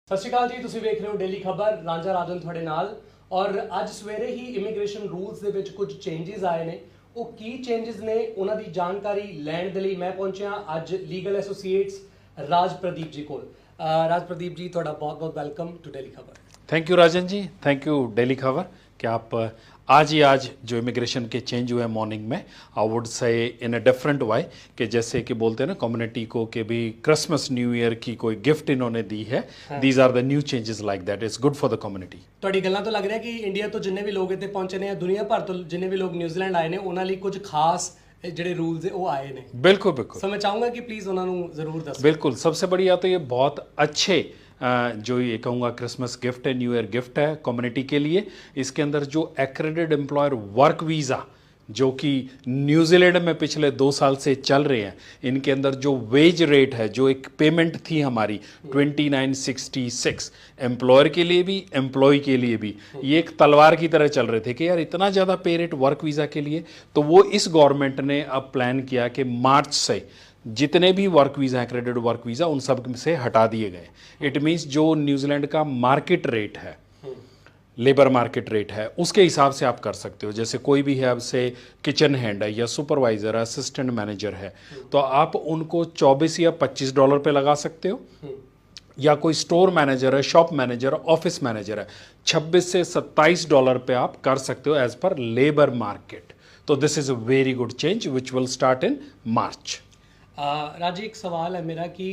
ਸਤਿ ਸ਼੍ਰੀ ਅਕਾਲ ਜੀ, ਤੁਸੀਂ ਵੇਖ ਰਹੇ ਹੋ ਡੇਲੀ ਖਬਰ। ਰਾਂਝਾ ਰਾਜਨ ਤੁਹਾਡੇ ਨਾਲ। ਔਰ ਅੱਜ ਸਵੇਰੇ ਹੀ ਇਮੀਗ੍ਰੇਸ਼ਨ ਰੂਲਸ ਦੇ ਵਿੱਚ ਕੁਝ ਚੇਂਜਸ ਆਏ ਨੇ। ਉਹ ਕੀ ਚੇਂਜਸ ਨੇ ਉਹਨਾਂ ਦੀ ਜਾਣਕਾਰੀ ਲੈਣ ਦੇ ਲਈ ਮੈਂ ਪਹੁੰਚਿਆ ਅੱਜ ਲੀਗਲ ਐਸੋਸੀਏਟਸ ਰਾਜ ਪ੍ਰਦੀਪ जी ਕੋਲ। राज प्रदीप जी, ਤੁਹਾਡਾ बहुत बहुत welcome to Daily Khabar. Thank you Rajan ji, thank you Daily Khabar कि आप आज जो इमिग्रेशन के चेंज हुए मॉर्निंग में I would say in a different way कि जैसे कि बोलते हैं ना कम्युनिटी को कि भी क्रिसमस न्यू ईयर की कोई गिफ्ट इन्होंने दी है। These are the new changes like that is good for the community. ਤੁਹਾਡੀ ਗੱਲਾਂ ਤੋਂ ਲੱਗ ਰਿਹਾ ਕਿ ਇੰਡੀਆ ਤੋਂ ਜਿੰਨੇ ਵੀ ਲੋਕ ਇੱਥੇ ਪਹੁੰਚੇ ਨੇ, ਦੁਨੀਆ ਭਰ ਤੋਂ ਜਿੰਨੇ ਵੀ ਲੋਕ ਨਿਊਜ਼ੀਲੈਂਡ ਆਏ ਨੇ, ਉਹਨਾਂ ਲਈ ਕੁਝ ਖਾਸ ਜਿਹੜੇ रूल्स है वो आए ने। बिल्कुल बिल्कुल। सो मैं चाहूँगा कि प्लीज़ उन्होंने ज़रूर दसो। बिल्कुल, सबसे बढ़िया तो ये बहुत अच्छे जो ये कहूँगा क्रिसमस गिफ्ट है, न्यू ईयर गिफ्ट है कम्युनिटी के लिए। इसके अंदर जो एक्रेडिटेड एम्प्लॉयर वर्क वीज़ा जो कि न्यूजीलैंड में पिछले 2 साल से चल रहे हैं, इनके अंदर जो वेज रेट है, जो एक पेमेंट थी हमारी 2966, एम्प्लॉयर के लिए भी एम्प्लॉय के लिए भी ये एक तलवार की तरह चल रहे थे कि यार इतना ज़्यादा पे रेट वर्क वीज़ा के लिए। तो वो इस गवर्नमेंट ने अब प्लान किया कि मार्च से जितने भी work visa accredited work visa उन सब से हटा दिए गए। इट मीन्स जो न्यूजीलैंड का मार्केट रेट है, लेबर मार्केट रेट है, उसके हिसाब से आप कर सकते हो। जैसे कोई भी है, अब से किचन हैंड है या सुपरवाइज़र है, असिस्टेंट मैनेजर है, तो आप उनको 24 या 25 डॉलर पे लगा सकते हो। या कोई स्टोर मैनेजर है, शॉप मैनेजर, ऑफिस मैनेजर है, 26 से 27 डॉलर पे आप कर सकते हो एज पर लेबर मार्केट। तो this is a very good change which will start in March. Raji, एक सवाल है मेरा कि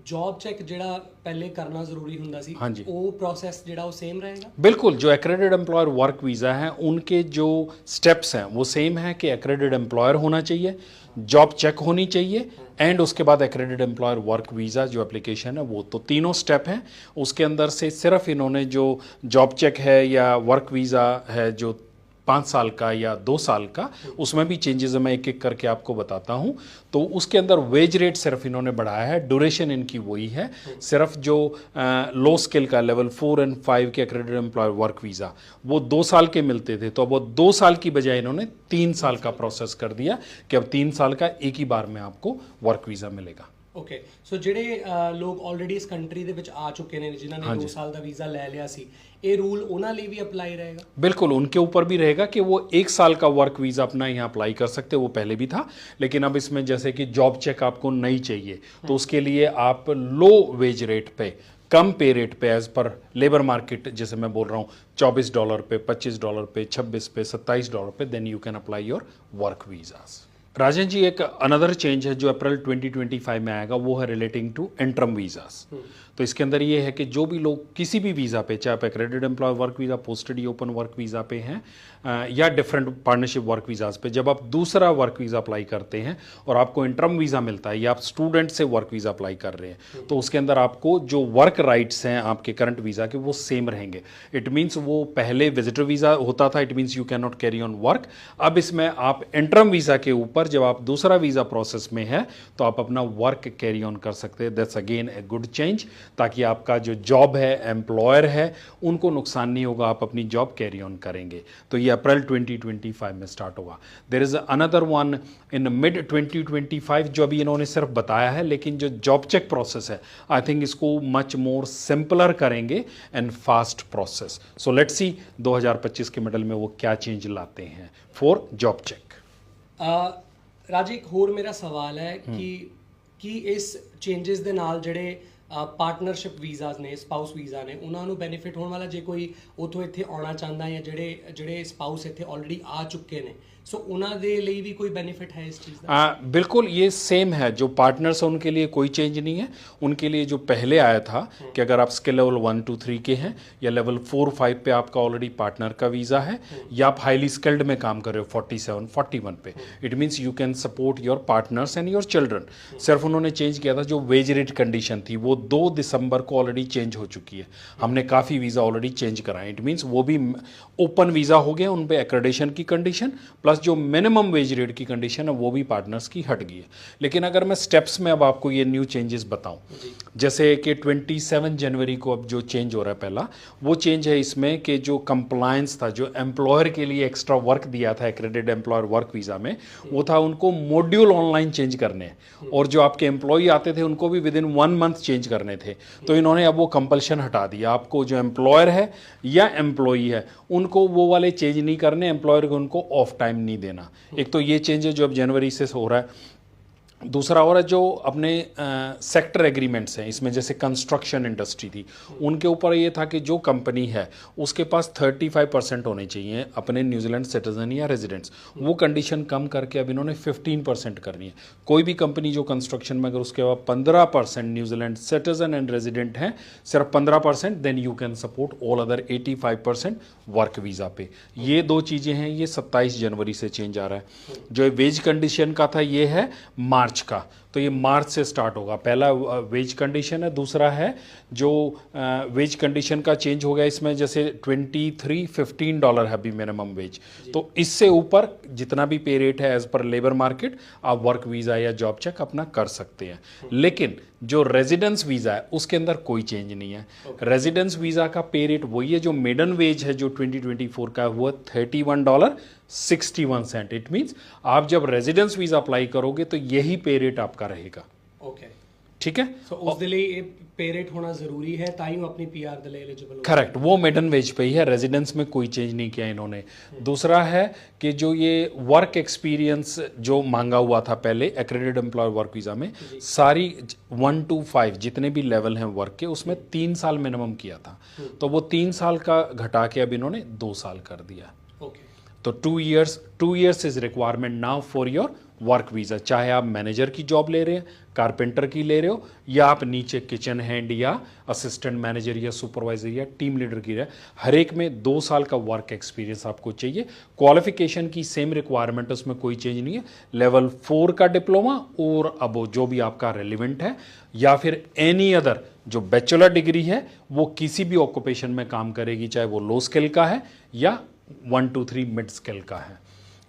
जॉब चेक ਜਿਹੜਾ ਪਹਿਲੇ करना ज़रूरी ਹੁੰਦਾ ਸੀ, हाँ जी, वो प्रोसेस ਜਿਹੜਾ वो सेम रहेगा? बिल्कुल। जो एक्रेडिटेड एम्प्लॉयर वर्क वीज़ा है उनके जो स्टेप्स हैं वो सेम है कि एक्रेडिटेड एम्प्लॉयर होना चाहिए, जॉब चेक होनी चाहिए एंड उसके बाद एक्रेडिटेड एम्प्लॉयर वर्क वीज़ा जो एप्लीकेशन है वो। तो तीनों स्टेप हैं। उसके अंदर से सिर्फ इन्होंने जो जॉब चेक है या वर्क वीज़ा है जो 5 साल का या 2 साल का, उसमें भी चेंजेस मैं एक एक करके आपको बताता हूँ। तो उसके अंदर वेज रेट सिर्फ इन्होंने बढ़ाया है, ड्यूरेशन इनकी वही है। सिर्फ जो लो स्किल का लेवल 4 और 5 के एक्रेडिटेड एम्प्लॉयर वर्क वीज़ा वो 2 साल के मिलते थे, तो अब वो 2 साल की बजाय इन्होंने 3 साल का प्रोसेस कर दिया कि अब 3 साल का एक ही बार में आपको वर्क वीज़ा मिलेगा। ओके, सो ਜਿਹੜੇ ਲੋਕ ਆਲਰੇਡੀ ਇਸ ਕੰਟਰੀ ਦੇ ਵਿੱਚ ਆ ਚੁੱਕੇ ਨੇ, ਜਿਨ੍ਹਾਂ ਨੇ 2 ਸਾਲ ਦਾ ਵੀਜ਼ਾ ਲੈ ਲਿਆ ਸੀ, ਇਹ रूल ਉਹਨਾਂ ਲਈ भी अप्लाई रहेगा? बिल्कुल, उनके ऊपर भी रहेगा कि वो 1 साल का वर्क वीज़ा अपना यहाँ अप्लाई कर सकते हैं। वो पहले भी था, लेकिन अब इसमें जैसे कि जॉब चेक आपको नहीं चाहिए, तो उसके लिए आप लो वेज रेट पे, कम पे रेट पे एज पर लेबर मार्केट, जैसे मैं बोल रहा हूँ 24 डॉलर पे, 25 डॉलर पे, 26 पे, 27 dollar pay, then you can apply your work visas. Rajan ji, एक अनदर चेंज है जो अप्रैल 2025 में आएगा, वो है रिलेटिंग टू इंटरम वीज़ास। तो इसके अंदर ये है कि जो भी लोग किसी भी वीज़ा पे, चाहे आप accredited employ work visa, post study open work visa पे हैं या डिफरेंट पार्टनरशिप वर्क वीज़ाज पे, जब आप दूसरा वर्क वीज़ा अप्लाई करते हैं और आपको इंटरम वीज़ा मिलता है या आप स्टूडेंट से वर्क वीज़ा अप्लाई कर रहे हैं, तो उसके अंदर आपको जो वर्क राइट्स हैं आपके करंट वीज़ा के वो सेम रहेंगे। इट मीन्स वो पहले विजिटर वीज़ा होता था, it means you can not carry on work. अब इसमें आप इंटरम वीज़ा के ऊपर जब आप दूसरा वीज़ा प्रोसेस में है तो आप अपना वर्क कैरी ऑन कर सकते हैं। That's again a good change, ताकि आपका जो जॉब है, एम्प्लॉयर है, उनको नुकसान नहीं होगा, आप अपनी जॉब कैरी ऑन करेंगे। तो ये अप्रैल 2025 में स्टार्ट होगा। There is another one in mid 2025 जो अभी इन्होंने सिर्फ बताया है, लेकिन जो जॉब चेक प्रोसेस है आई थिंक इसको मच मोर सिंपलर करेंगे and fast process. So let's see 2025 के मॉडल में वो क्या चेंज लाते हैं फॉर जॉब चेक। राजी, एक होर मेरा सवाल है कि इस चेंजेस ਦੇ ਨਾਲ ਜਿਹੜੇ ਪਾਰਟਨਰਸ਼ਿਪ ਵੀਜ਼ਾਸ ਨੇ, ਸਪਾਊਸ ਵੀਜ਼ਾ ਨੇ, ਉਹਨਾਂ ਨੂੰ ਬੈਨੀਫਿਟ ਹੋਣ ਵਾਲਾ ਜੇ ਕੋਈ ਉੱਥੋਂ ਇੱਥੇ ਆਉਣਾ ਚਾਹੁੰਦਾ ਜਾਂ ਜਿਹੜੇ ਸਪਾਊਸ ਇੱਥੇ ਆਲਰੇਡੀ आ चुके ਨੇ, सो उन्होंने दे लिए भी कोई बेनिफिट है इस चीज़ का? बिल्कुल, ये सेम है। जो पार्टनर्स हैं उनके लिए कोई चेंज नहीं है। उनके लिए जो पहले आया था कि अगर आप स्किल लेवल 1, 2, 3 के हैं या लेवल 4, 5 पे आपका ऑलरेडी पार्टनर का वीज़ा है या आप हाईली स्किल्ड में काम कर रहे हो 47, 41 पे, it means you can support your partners and your children. सिर्फ उन्होंने चेंज किया था जो वेज रेट कंडीशन थी वो 2 दिसंबर को ऑलरेडी चेंज हो चुकी है। हमने काफ़ी वीज़ा ऑलरेडी चेंज कराए। इट मीन्स वो भी ओपन वीज़ा हो गया, उन पर एक्रेडिटेशन की कंडीशन प्लस जो मिनिमम वेज रेट की कंडीशन है वो भी पार्टनर्स की हट गई है। लेकिन अगर मैं स्टेप्स में अब आपको ये न्यू चेंजेस बताऊं, जैसे कि 27 जनवरी को अब जो चेंज हो रहा है, पहला वो चेंज है इसमें कि जो कंप्लायंस था, जो एम्प्लॉयर के लिए एक्स्ट्रा वर्क दिया था एक्रेडिटेड एम्प्लॉयर वर्क वीज़ा में, वो था उनको मॉड्यूल ऑनलाइन चेंज करने हैं। और जो आपके एम्प्लॉई आते थे उनको भी with in 1 month change change करने थे, तो इन्होंने अब वो कंपल्शन हटा दिया। आपको जो एम्प्लॉयर है या एम्प्लॉई है उनको वो वाले चेंज नहीं करने, एम्प्लॉयर को उनको ऑफ टाइम नहीं देना। एक तो ये चेंज है जो अब जनवरी से हो रहा है। दूसरा और है जो अपने सेक्टर एग्रीमेंट्स हैं, इसमें जैसे कंस्ट्रक्शन इंडस्ट्री थी, उनके ऊपर ये था कि जो कंपनी है उसके पास 35% होने चाहिए अपने न्यूजीलैंड सिटीजन या रेजिडेंट्स। वो कंडीशन कम करके अब इन्होंने 15% करनी है। कोई भी कंपनी जो कंस्ट्रक्शन में अगर उसके बाद 15% न्यूजीलैंड सिटीजन एंड रेजिडेंट हैं, सिर्फ 15%, then you can support all other 85% work visa पे। ये दो चीज़ें हैं, ये 27 जनवरी से चेंज आ रहा है। जो वेज कंडीशन का था ये है मार्च का, तो ये मार्च से स्टार्ट होगा। पहला वेज कंडीशन है, दूसरा है जो वेज कंडीशन का चेंज हो गया इसमें, जैसे $23.15 है अभी मिनिमम वेज, तो इससे ऊपर जितना भी पे रेट है एज पर लेबर मार्केट आप वर्क वीज़ा या जॉब चेक अपना कर सकते हैं। लेकिन जो रेजिडेंस वीज़ा है उसके अंदर कोई चेंज नहीं है। रेजिडेंस वीज़ा का पे रेट वही है, जो मेडन वेज है जो 2024 का हुआ $31.61। इट मीन्स आप जब रेजिडेंस वीज़ा अप्लाई करोगे तो यही पे रेट आपका रहेगा। ओके, ठीक है, सो ਉਸ ਦੇ ਲਈ ਇਹ पे रेट होना ज़रूरी है ताई वो अपनी PR ਦੇ ਲਈ एलिजिबल हो। करेक्ट, वो मेडन वेज पे ही है, रेजिडेंस में कोई चेंज नहीं किया इन्होंने। दूसरा है कि जो ये वर्क एक्सपीरियंस जो मांगा हुआ था पहले एक्रेडिटेड एम्प्लॉय वर्क वीज़ा में, सारी 1 to 5 जितने भी लेवल हैं वर्क के उसमें 3 साल मिनिमम किया था, तो वो 3 साल का घटा के अब इन्होंने 2 साल कर दिया। ओके, तो 2 years is requirement now for your work visa, चाहे आप मैनेजर की जॉब ले रहे हैं, कारपेंटर की ले रहे हो, या आप नीचे किचन हैंड या असिस्टेंट मैनेजर या सुपरवाइजर या टीम लीडर की रहे, हर एक में 2 साल का वर्क एक्सपीरियंस आपको चाहिए। क्वालिफिकेशन की सेम रिक्वायरमेंट, उसमें कोई चेंज नहीं है। लेवल 4 का डिप्लोमा और अब जो भी आपका रेलिवेंट है, या फिर एनी अदर जो बैचलर डिग्री है वो किसी भी ऑक्यूपेशन में काम करेगी, चाहे वो लो स्किल का है या 1 to 3 मिड स्किल का है।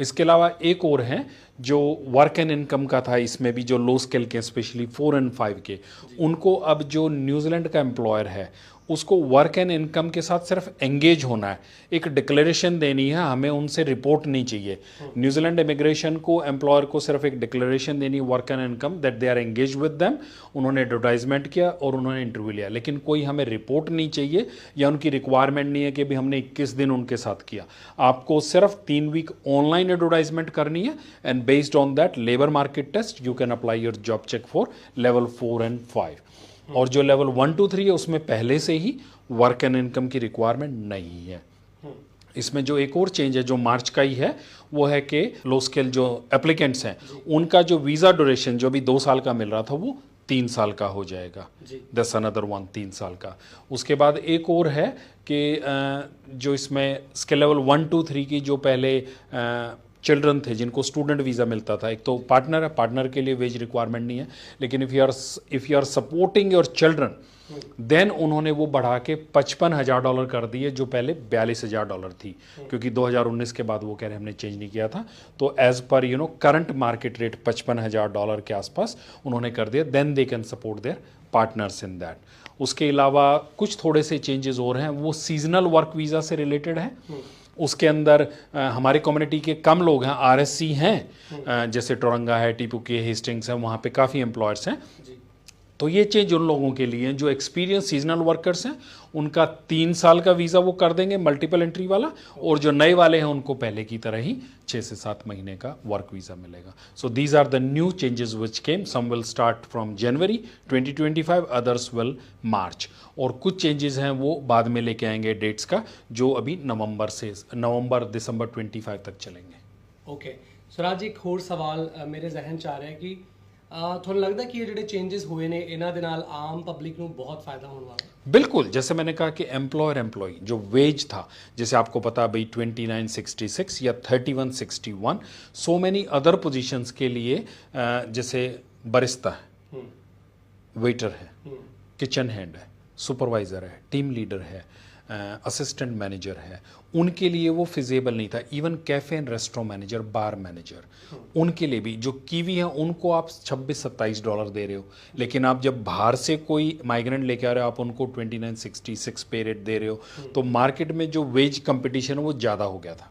इसके अलावा एक और है जो वर्क एंड इनकम का था, इसमें भी जो लो स्किल के स्पेशली 4 and 5 के, उनको अब जो न्यूजीलैंड का एम्प्लॉयर है उसको वर्क एंड इनकम के साथ सिर्फ एंगेज होना है, एक डिक्लेरेशन देनी है, हमें उनसे रिपोर्ट नहीं चाहिए। न्यूजीलैंड इमिग्रेशन को एम्प्लॉयर को सिर्फ एक डिक्लेरेशन देनी है work and income that they are engage with them. उन्होंने एडवर्टाइजमेंट किया और उन्होंने इंटरव्यू लिया, लेकिन कोई हमें रिपोर्ट नहीं चाहिए या उनकी रिक्वायरमेंट नहीं है कि भी हमने 21 दिन उनके साथ किया। आपको सिर्फ 3 वीक ऑनलाइन एडवर्टाइजमेंट करनी है and based on that labour market test you can apply your job check for level 4 and 5। और जो लेवल 1 to 3 है उसमें पहले से ही वर्क एंड इनकम की रिक्वायरमेंट नहीं है। इसमें जो एक और चेंज है जो मार्च का ही है वो है कि लो स्किल जो एप्लीकेंट्स हैं उनका जो वीज़ा ड्यूरेशन जो भी 2 साल का मिल रहा था वो 3 साल का हो जाएगा। दस अनदर 1 3 साल का। उसके बाद एक और है कि जो इसमें स्किल लेवल 1 to 3 की जो पहले चिल्ड्रन थे जिनको स्टूडेंट वीज़ा मिलता था, एक तो पार्टनर है, पार्टनर के लिए वेज रिक्वायरमेंट नहीं है, लेकिन if you are supporting your children then उन्होंने वो बढ़ा के $55,000 कर दिए, जो पहले $42,000 थी, क्योंकि 2019 के बाद वो कह रहे हमने चेंज नहीं किया था। तो as per current market rate $55,000 के आसपास उन्होंने कर दिया, then they can support their partners in that. उसके अलावा कुछ थोड़े से चेंजेस और हैं, वो सीजनल वर्क वीज़ा से रिलेटेड है। उसके अंदर हमारे कम्युनिटी के कम लोग हैं, RSC हैं, जैसे टोरंगा है, टीपुके, हेस्टिंग्स है, वहाँ पे काफ़ी एम्प्लॉयर्स हैं। तो ये चेंज उन लोगों के लिए जो एक्सपीरियंस सीजनल वर्कर्स हैं उनका 3 साल का वीज़ा वो कर देंगे मल्टीपल एंट्री वाला, और जो नए वाले हैं उनको पहले की तरह ही 6 से 7 महीने का वर्क वीज़ा मिलेगा। So these are the new changes which came, some will start from January 2025, others will March, और कुछ चेंजेस हैं वो बाद में लेके आएंगे डेट्स का, जो अभी नवंबर दिसंबर 25 तक चलेंगे। ओके सुराज जी, एक होर सवाल मेरे जहन च आ रहा है कि ਤੁਹਾਨੂੰ ਲੱਗਦਾ कि ये ਜਿਹੜੇ चेंजेस हुए ने ਇਹਨਾਂ ਦੇ ਨਾਲ आम पब्लिक ਨੂੰ बहुत फ़ायदा होने वाला है? बिल्कुल, जैसे मैंने कहा कि एम्प्लॉयर एम्प्लॉय जो वेज था, जैसे आपको पता भाई 2966 या 3161, सो मैनी अदर पोजीशंस के लिए जैसे बरिस्ता है, वेटर है, किचन हैंड है, सुपरवाइज़र है, टीम लीडर है, असिस्टेंट मैनेजर है, उनके लिए वो फिजेबल नहीं था। Even cafe and restaurant manager, bar manager, उनके लिए भी जो कीवी हैं उनको आप $26-27 दे रहे हो, लेकिन आप जब बाहर से कोई माइग्रेंट लेके आ रहे हो आप उनको 2966 पे रेट दे रहे हो, तो मार्केट में जो वेज कंपटीशन है वो ज़्यादा हो गया था।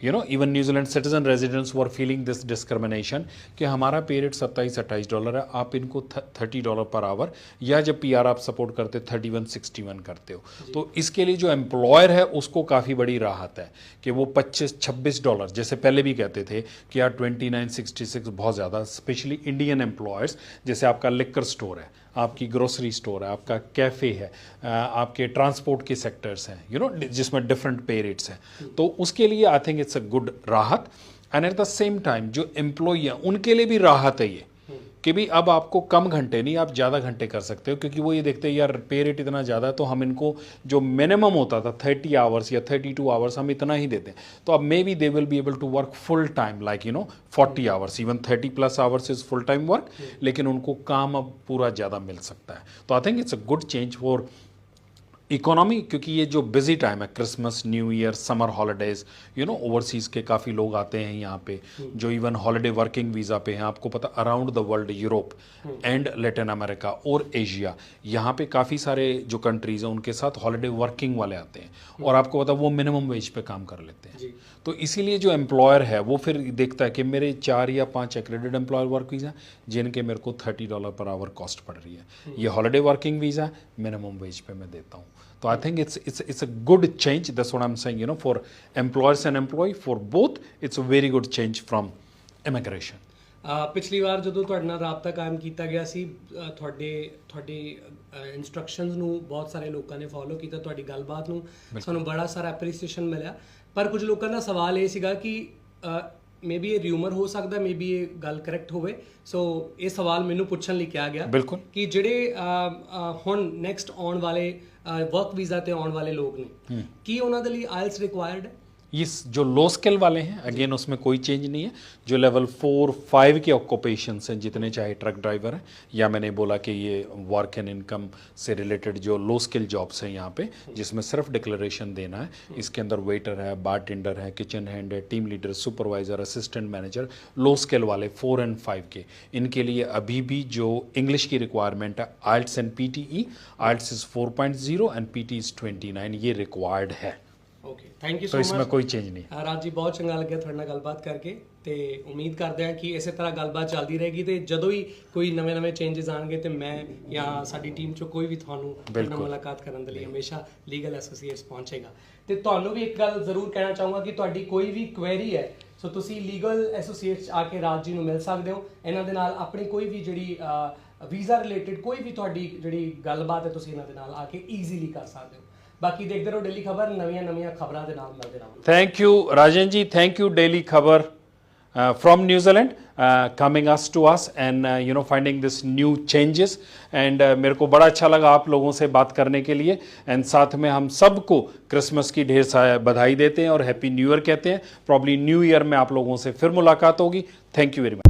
You know even New Zealand citizen residents were feeling this discrimination कि हमारा पे रेट $27-28 है, आप इनको $30 पर आवर, या जब पीआर आप सपोर्ट करते 31-61 करते हो। तो इसके लिए जो एम्प्लॉयर है उसको काफ़ी बड़ी राहत है कि वो $25-26 जैसे पहले भी कहते थे कि यार 29-66 बहुत ज़्यादा, स्पेशली इंडियन एम्प्लॉयर्स, जैसे आपका लिकर स्टोर है, आपकी ग्रोसरी स्टोर है, आपका कैफ़े है, आपके ट्रांसपोर्ट के सेक्टर्स हैं, यू नो जिसमें डिफरेंट पे रेट्स हैं, तो उसके लिए I think it's a good राहत। And at the same time जो एम्प्लॉई हैं उनके लिए भी राहत है ये कि भी अब आपको कम घंटे नहीं, आप ज़्यादा घंटे कर सकते हो, क्योंकि वो ये देखते हैं यार पे रेट इतना ज़्यादा है तो हम इनको जो मिनिमम होता था 30 आवर्स या 32 आवर्स हम इतना ही देते हैं, तो अब may be they will be able to work full time like 40 hours, even 30+ hours is full time work, लेकिन उनको काम अब पूरा ज़्यादा मिल सकता है। तो आई think it's a good change for economy, क्योंकि ये जो बिजी टाइम है, Christmas, new year, summer holidays, overseas के काफ़ी लोग आते हैं यहाँ पे जो इवन हॉलीडे वर्किंग वीज़ा पे हैं। आपको पता around the world, Europe and Latin America और एशिया, यहाँ पे काफ़ी सारे जो कंट्रीज़ हैं उनके साथ हॉलीडे वर्किंग वाले आते हैं, और आपको पता वो मिनिमम वेज पे काम कर लेते हैं। तो इसीलिए जो एम्प्लॉयर है वो फिर देखता है कि मेरे 4 या 5 एक्रेडिटेड एम्प्लॉयर वर्क वीज़ा जिनके मेरे को $30 पर आवर कॉस्ट पड़ रही है, ये holiday working visa minimum wage पे मैं देता हूँ। तो I think it's a good change. That's what I'm saying. For employers and employee, for both, it's a very good change from immigration. ਪਿਛਲੀ ਵਾਰ ਜਦੋਂ ਤੁਹਾਡੇ ਨਾਲ ਰਾਬਤਾ ਕਾਇਮ ਕੀਤਾ ਗਿਆ ਸੀ, ਤੁਹਾਡੇ ਇਨਸਟਰਕਸ਼ਨਸ ਨੂੰ ਬਹੁਤ ਸਾਰੇ ਲੋਕਾਂ ਨੇ ਫੋਲੋ ਕੀਤਾ, ਤੁਹਾਡੀ ਗੱਲਬਾਤ ਨੂੰ ਸਾਨੂੰ ਬੜਾ ਸਾਰਾ ਐਪਰੀਸੀਏਸ਼ਨ ਮਿਲਿਆ। ਪਰ ਕੁਝ ਲੋਕਾਂ ਦਾ ਸਵਾਲ ਇਹ ਸੀਗਾ ਕਿ ਮੇ ਬੀ ਇਹ ਰਿਊਮਰ ਹੋ ਸਕਦਾ, ਮੇ ਬੀ ਇਹ ਗੱਲ ਕਰੈਕਟ ਹੋਵੇ, ਸੋ ਇਹ ਸਵਾਲ ਮੈਨੂੰ ਪੁੱਛਣ ਲਈ ਕਿਹਾ ਗਿਆ ਬਿਲਕੁਲ ਕਿ ਜਿਹੜੇ ਹੁਣ ਨੈਕਸਟ ਆਉਣ ਵਾਲੇ वर्क वीज़ा ते आने वाले लोग ने कि उन्होंने लिए आइल्स रिक्वायर्ड है? ये जो लो स्किल वाले हैं अगेन उसमें कोई चेंज नहीं है। जो लेवल 4-5 के ऑक्यूपेशंस हैं, जितने चाहे ट्रक ड्राइवर हैं, या मैंने बोला कि ये वर्क एंड इनकम से रिलेटेड जो लो स्किल जॉब्स हैं यहाँ पे जिसमें सिर्फ डिक्लेरेशन देना है, इसके अंदर वेटर है, बार टेंडर है, किचन हैंड है, team leader, supervisor, assistant manager, लो स्किल वाले 4 और 5 के, इनके लिए अभी भी जो इंग्लिश की रिक्वायरमेंट है IELTS and PTE, IELTS is 4.0 and PT is 29, ये रिक्वायर्ड है। ओके, थैंक यू सो तो मच। इसमें कोई चेंज नहीं। राज जी बहुत चंगा लगे ਤੁਹਾਡੇ ਨਾਲ ਗੱਲਬਾਤ ਕਰਕੇ, ਤੇ ਉਮੀਦ ਕਰਦੇ ਹਾਂ ਕਿ ਇਸੇ ਤਰ੍ਹਾਂ ਗੱਲਬਾਤ ਚੱਲਦੀ ਰਹੇਗੀ, ਤੇ ਜਦੋਂ ਹੀ ਕੋਈ ਨਵੇਂ ਚੇਂਜਸ ਆਣਗੇ ਤੇ ਮੈਂ ਜਾਂ ਸਾਡੀ ਟੀਮ ਚੋਂ ਕੋਈ ਵੀ ਤੁਹਾਨੂੰ ਨਾਲ ਮੁਲਾਕਾਤ ਕਰਨ ਦੇ ਲਈ ਹਮੇਸ਼ਾ ਲੀਗਲ ਐਸੋਸੀਏਟਸ ਪਹੁੰਚੇਗਾ। ਤੇ ਤੁਹਾਨੂੰ ਵੀ ਇੱਕ ਗੱਲ ਜ਼ਰੂਰ ਕਹਿਣਾ ਚਾਹੂੰਗਾ ਕਿ ਤੁਹਾਡੀ ਕੋਈ ਵੀ ਕੁਐਰੀ ਹੈ ਸੋ ਤੁਸੀਂ ਲੀਗਲ ਐਸੋਸੀਏਟਸ ਆ ਕੇ ਰਾਜ ਜੀ ਨੂੰ ਮਿਲ ਸਕਦੇ ਹੋ। ਇਹਨਾਂ ਦੇ ਨਾਲ ਆਪਣੀ ਕੋਈ ਵੀ ਜਿਹੜੀ ਵੀਜ਼ਾ ਰਿਲੇਟਡ ਕੋਈ ਵੀ ਤੁਹਾਡੀ ਜਿਹੜੀ ਗੱਲਬਾਤ ਹੈ ਤੁਸੀਂ ਇਹਨਾਂ ਦੇ ਨਾਲ ਆ ਕੇ ਈਜ਼ੀਲੀ ਕਰ ਸਕਦੇ ਹੋ। ਬਾਕੀ ਦੇਖਦੇ ਰਹੋ ਡੇਲੀ ਖਬਰ, ਨਵੀਆਂ ਖਬਰਾਂ ਦੇ ਨਾਲ ਮਿਲਦੇ ਰਹਾਂਗੇ। Thank you Rajan ji, thank you Daily Khabar from New Zealand coming to us and finding this new changes and मेरे को बड़ा अच्छा लगा आप लोगों से बात करने के लिए, एंड साथ में हम सबको क्रिसमस की ढेर सारी बधाई देते हैं और हैप्पी न्यू ईयर कहते हैं। प्रॉब्ली न्यू ईयर में आप लोगों से फिर मुलाकात होगी। Thank you very much.